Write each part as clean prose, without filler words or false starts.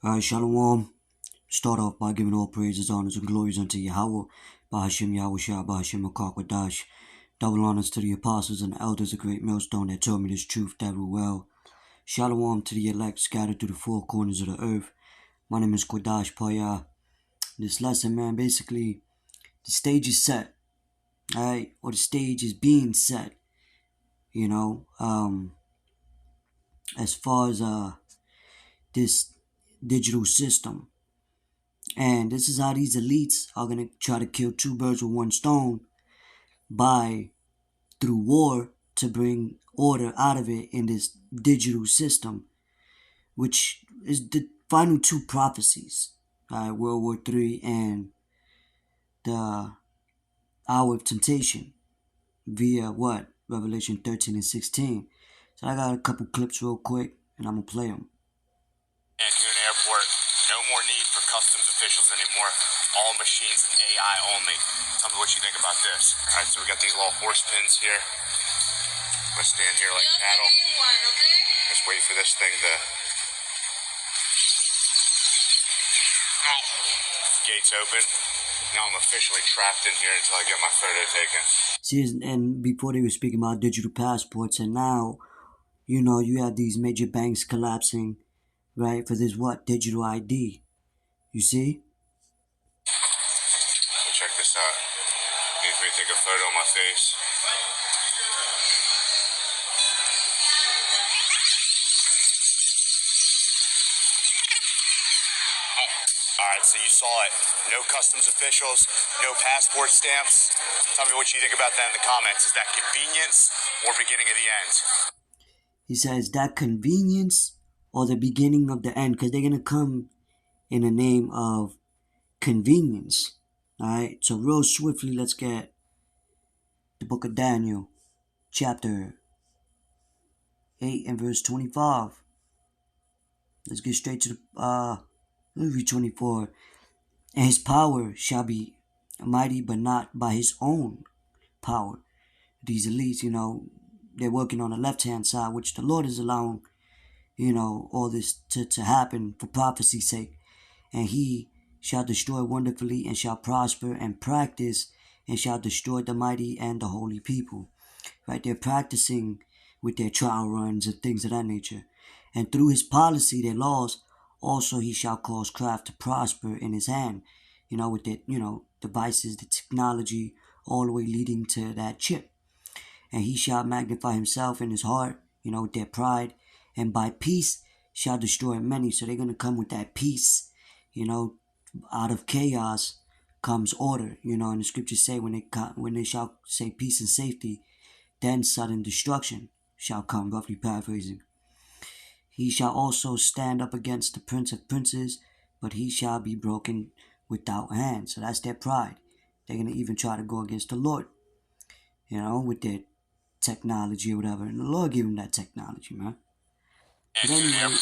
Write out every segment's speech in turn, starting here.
Alright, Shalom. Start off by giving all praises, honors, and glories unto Yahweh, Bahashim Yahweh Shah, Bahashim Akakwadash. Double honors to the apostles and elders, a great millstone that told me this truth that will well. Shalom to the elect scattered through the four corners of the earth. My name is Kodash Paya. This lesson, man, basically, the stage is set, alright, or the stage is being set, as far as this digital system. And this is how these elites are going to try to kill two birds with one stone through war, to bring order out of it in this digital system, which is the final two prophecies, World War III and the hour of temptation via what? Revelation 13 and 16. So I got a couple clips real quick and I'm going to play them. Cancun Airport, no more need for customs officials anymore. All machines and AI only. Tell me what you think about this. All right, so we got these little horse pins here. I'm gonna stand here like cattle. Just wait for this thing to. Gates open. Now I'm officially trapped in here until I get my photo taken. See, and before they were speaking about digital passports, and now, you have these major banks collapsing, right, for this digital ID. You see? Check this out. Needs me to take a photo of my face. Alright, so you saw it. No customs officials, no passport stamps. Tell me what you think about that in the comments. Is that convenience or beginning of the end? He says that convenience or the beginning of the end, because they're going to come in the name of convenience. Alright, so real swiftly, let's get the book of Daniel, chapter 8 and verse 25. Let's get straight to the, let's read 24. And his power shall be mighty, but not by his own power. These elites, they're working on the left-hand side, which the Lord is allowing, all this to happen for prophecy's sake. And he shall destroy wonderfully and shall prosper and practice and shall destroy the mighty and the holy people. Right? They're practicing with their trial runs and things of that nature. And through his policy, their laws, also he shall cause craft to prosper in his hand, with their, devices, the technology, all the way leading to that chip. And he shall magnify himself in his heart, with their pride, and by peace shall destroy many. So they're going to come with that peace, out of chaos comes order, and the scriptures say when they shall say peace and safety, then sudden destruction shall come, roughly paraphrasing. He shall also stand up against the prince of princes, but he shall be broken without hand. So that's their pride. They're going to even try to go against the Lord, with their technology or whatever. And the Lord gave them that technology, man. But anyway,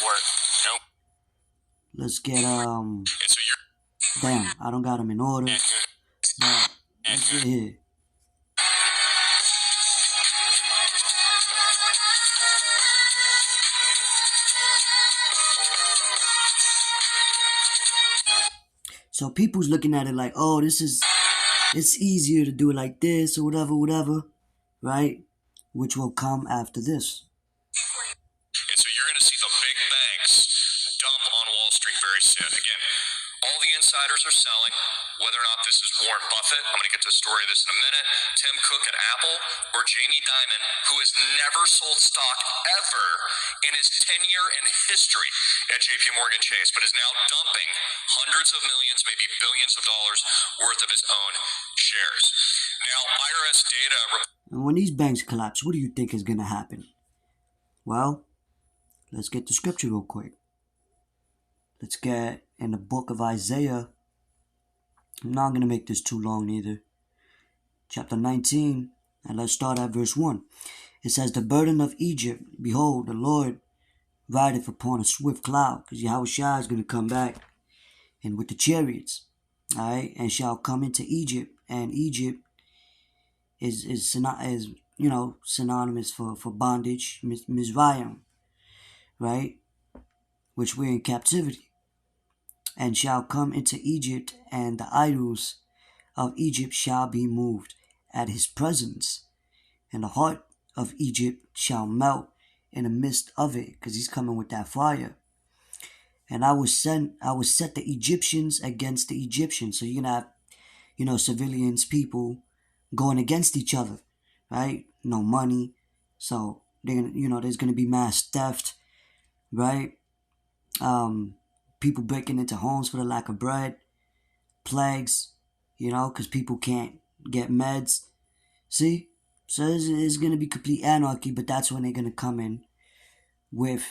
let's get, damn, I don't got them in order. But let's get here. So people's looking at it like, oh, it's easier to do it like this or whatever, right? Which will come after this. And so you're going to see the big banks dump on Wall Street very soon. Again, all the insiders are selling, whether or not this is Warren Buffett. I'm going to get to the story of this in a minute. Tim Cook at Apple, or Jamie Dimon, who has never sold stock ever in his tenure in history at JP Morgan Chase, but is now dumping hundreds of millions, maybe billions of dollars worth of his own shares. Now, IRS data. And when these banks collapse, what do you think is going to happen? Well, let's get the scripture real quick. Let's get in the book of Isaiah. I'm not going to make this too long either. Chapter 19, and let's start at verse 1. It says, the burden of Egypt, behold, the Lord rideth upon a swift cloud, because Yahweh Shai is going to come back, and with the chariots, all right, and shall come into Egypt, and Egypt is synonymous for bondage, Mizrayim, right, which we're in captivity. and shall come into Egypt, and the idols of Egypt shall be moved at his presence, and the heart of Egypt shall melt in the midst of it, because he's coming with that fire. And I will set the Egyptians against the Egyptians. So you're gonna have, civilians, people going against each other, right? No money. So they're gonna, there's gonna be mass theft, right? Um, People breaking into homes for the lack of bread, plagues, because people can't get meds. See? So it's going to be complete anarchy, but that's when they're going to come in with,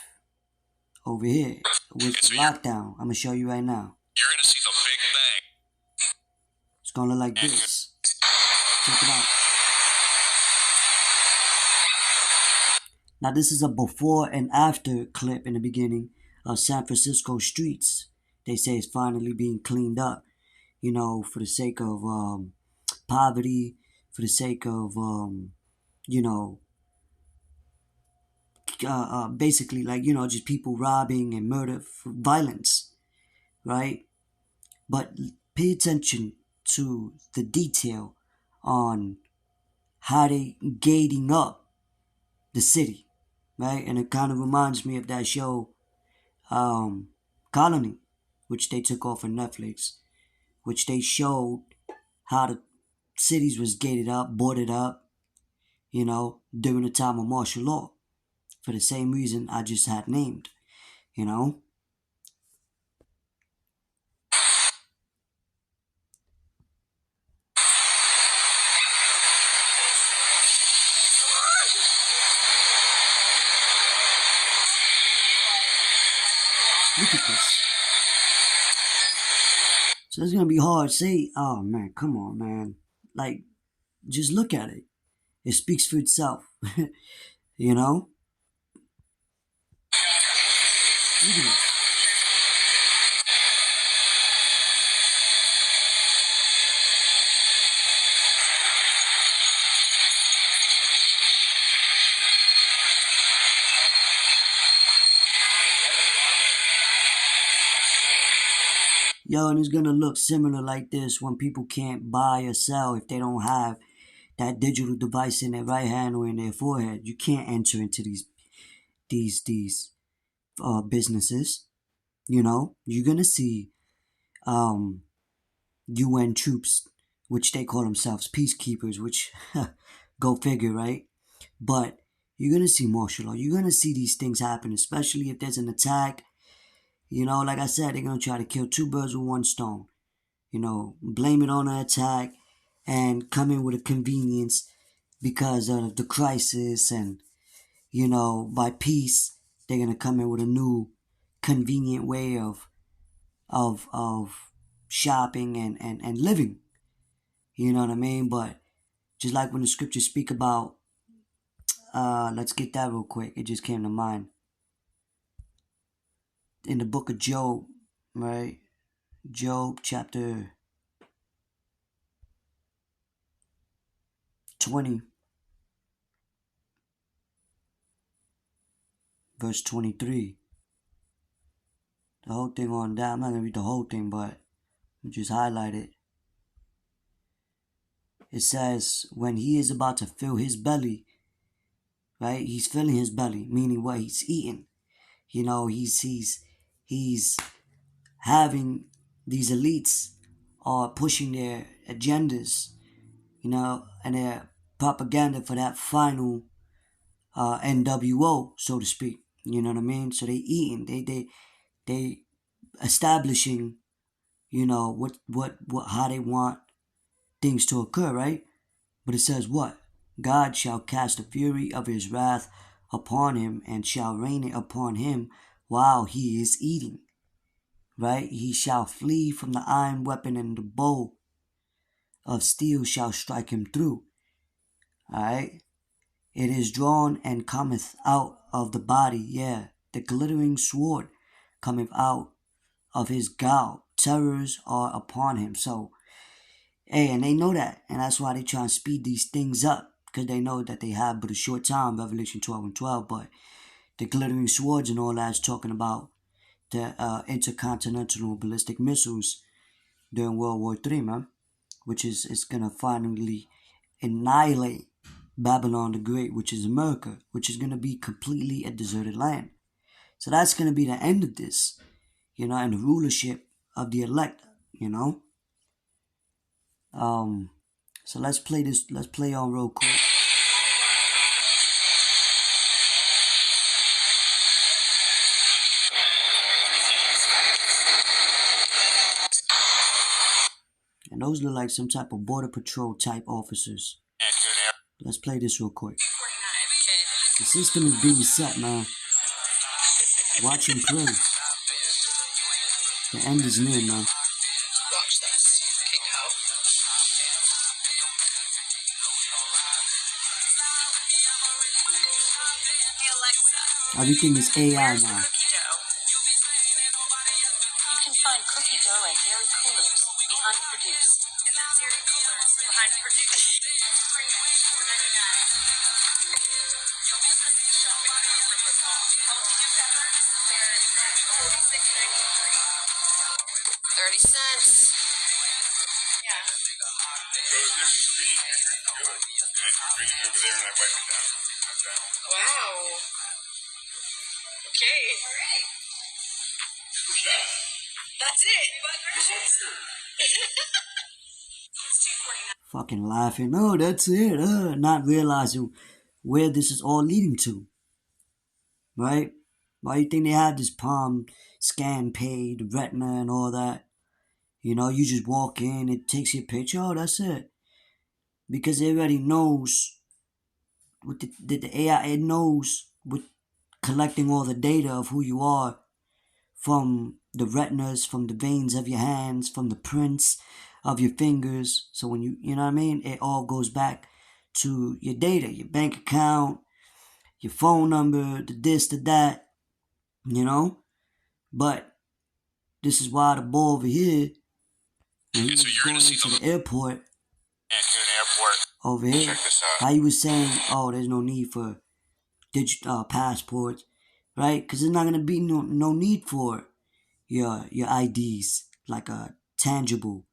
over here, with And the so lockdown. I'm going to show you right now. you're going to see the Big Bang. It's going to look like this. Check it out. Now, this is a before and after clip in the beginning of San Francisco streets. They say it's finally being cleaned up, for the sake of poverty, for the sake of, you know, basically like, just people robbing and murder, violence, right? But pay attention to the detail on how they gating up the city, right? And it kind of reminds me of that show, Colony, which they took off on Netflix, which they showed how the cities was gated up, boarded up, during the time of martial law, for the same reason I just had named, you know. Look at this. So it's gonna be hard. Say, oh man, come on, man. Like, just look at it. It speaks for itself. you know? Look at this. Yo, and it's gonna look similar like this when people can't buy or sell if they don't have that digital device in their right hand or in their forehead. You can't enter into these businesses. You're gonna see um UN troops, which they call themselves peacekeepers, which go figure, right? But you're gonna see martial law. You're gonna see these things happen, especially if there's an attack. Like I said, they're gonna try to kill two birds with one stone. Blame it on an attack and come in with a convenience because of the crisis, and by peace they're gonna come in with a new convenient way of shopping and living. You know what I mean? But just like when the scriptures speak about, let's get that real quick. It just came to mind. In the book of Job, right? Job chapter 20, verse 23. The whole thing on that, I'm not going to read the whole thing, but just highlight it. It says, when he is about to fill his belly, right? He's filling his belly, meaning what he's eating. He's having these elites are pushing their agendas, and their propaganda for that final NWO, so to speak. You know what I mean? So they eating, they establishing, what how they want things to occur, right? But it says what? God shall cast the fury of his wrath upon him and shall rain it upon him while he is eating. Right? He shall flee from the iron weapon, and the bow of steel shall strike him through. Alright? It is drawn and cometh out of the body, yeah. The glittering sword cometh out of his gout. Terrors are upon him. So, hey, and they know that. And that's why they try and speed these things up. Because they know that they have but a short time, Revelation 12 and 12. But the glittering swords and all that is talking about the intercontinental ballistic missiles during World War III, man, which is gonna finally annihilate Babylon the Great, which is America, which is gonna be completely a deserted land. So that's gonna be the end of this, and the rulership of the elect, you know. Um, so let's play this. Let's play on real quick. And those look like some type of border patrol type officers. Let's play this real quick. The system is being set, man. Watch and pray. The end is near, man. Watch this. Hey Alexa. Everything is AI Where's the now. cookie dough? You can find cookie dough at dairy coolers behind Produce. Dairy coolers behind Produce. Shopping cart rippers off. Jalapeno peppers, they're $46.93. 30 cents. Yeah. So this is me. This is good. And I bring it over there and I wipe it down. Wow. Okay. All right. That's it. Fucking laughing. Oh, that's it. Not realizing where this is all leading to. Right? Why do you think they have this palm scan pay, the retina and all that? You just walk in, it takes your picture. Oh, that's it. Because it already knows with the AI, it knows with collecting all the data of who you are from the retinas, from the veins of your hands, from the prints of your fingers. So when you know what I mean, it all goes back to your data, your bank account, your phone number, the this, the that, But this is why the boy over here, when he was going into the airport, over here, how he was saying, oh, there's no need for digital passports, right? Because there's not gonna be no need for your IDs, like a tangible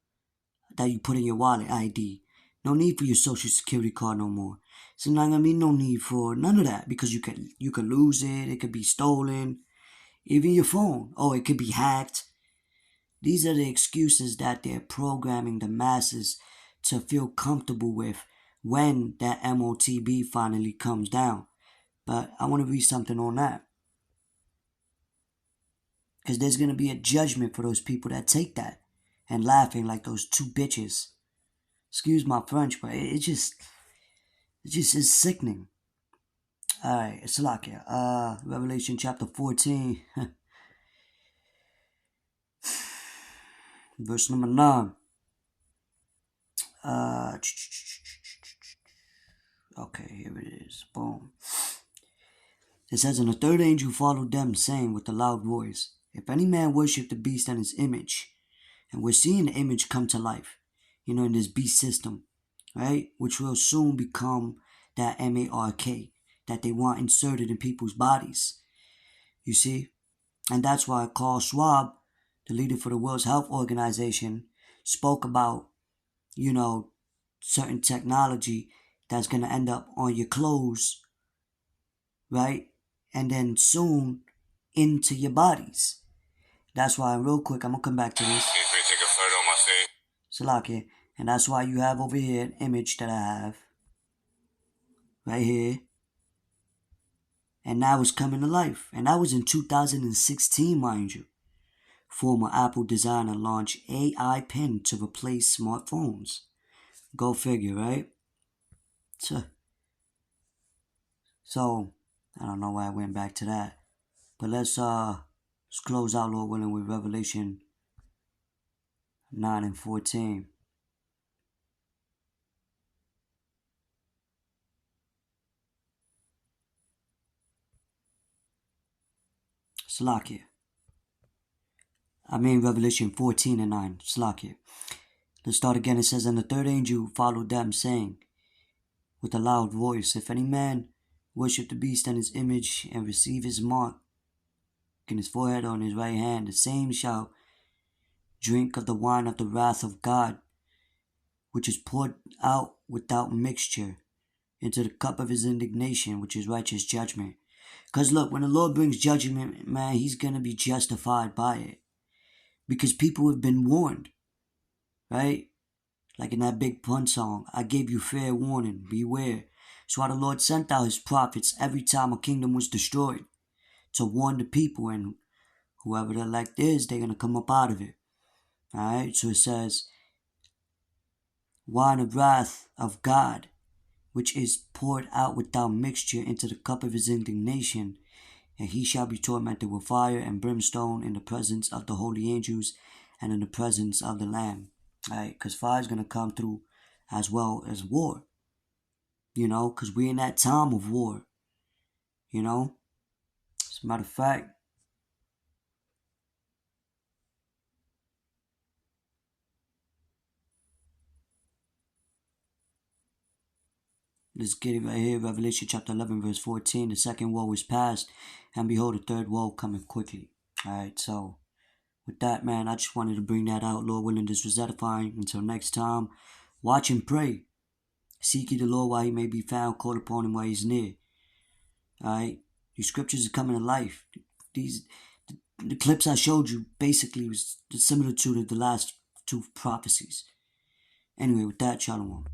that you put in your wallet ID. No need for your social security card no more. So not gonna be no need for none of that because you could lose it. It could be stolen. Even your phone. Oh, it could be hacked. These are the excuses that they're programming the masses to feel comfortable with when that MOTB finally comes down. But I want to read something on that. Because there's going to be a judgment for those people that take that and laughing like those two bitches. Excuse my French, but it just is sickening. Alright, it's Salakia. Revelation chapter 14, verse number 9. Okay, here it is. Boom. It says, and the third angel followed them, saying with a loud voice, if any man worship the beast and his image, and we're seeing the image come to life, in this beast system, right? Which will soon become that MARK that they want inserted in people's bodies. You see? And that's why Klaus Schwab, the leader for the World Health Organization, spoke about, certain technology that's going to end up on your clothes, right? And then soon into your bodies. That's why, real quick, I'm going to come back to this. Take a photo of my face. Salakia. And that's why you have over here an image that I have. Right here. And now it's coming to life. And that was in 2016, mind you. Former Apple designer launched AI Pen to replace smartphones. Go figure, right? So, I don't know why I went back to that. But let's close out, Lord willing, with Revelation 9 and 14. Slakia. Revelation 14 and 9. Slakia. Let's start again. It says, and the third angel followed them, saying with a loud voice, if any man worship the beast and his image and receive his mark in his forehead, on his right hand, the same shall drink of the wine of the wrath of God, which is poured out without mixture into the cup of his indignation, which is righteous judgment. Because look, when the Lord brings judgment, man, he's going to be justified by it. Because people have been warned, right? Like in that Big Pun song, I gave you fair warning, beware. So why the Lord sent out his prophets every time a kingdom was destroyed to warn the people, and whoever the elect is, they're going to come up out of it. Alright, so it says, wine of wrath of God, which is poured out without mixture into the cup of his indignation, and he shall be tormented with fire and brimstone in the presence of the holy angels and in the presence of the Lamb. Right? Because fire is going to come through as well as war. Because we're in that time of war. As a matter of fact, let's get it right here. Revelation chapter 11, verse 14. The second woe is past, and behold, the third woe coming quickly. Alright, so with that, man, I just wanted to bring that out. Lord willing, this was edifying. Until next time, watch and pray. Seek ye the Lord while he may be found, call upon him while he's near. Alright? These scriptures are coming to life. The clips I showed you basically was similar to the last two prophecies. Anyway, with that, shalom.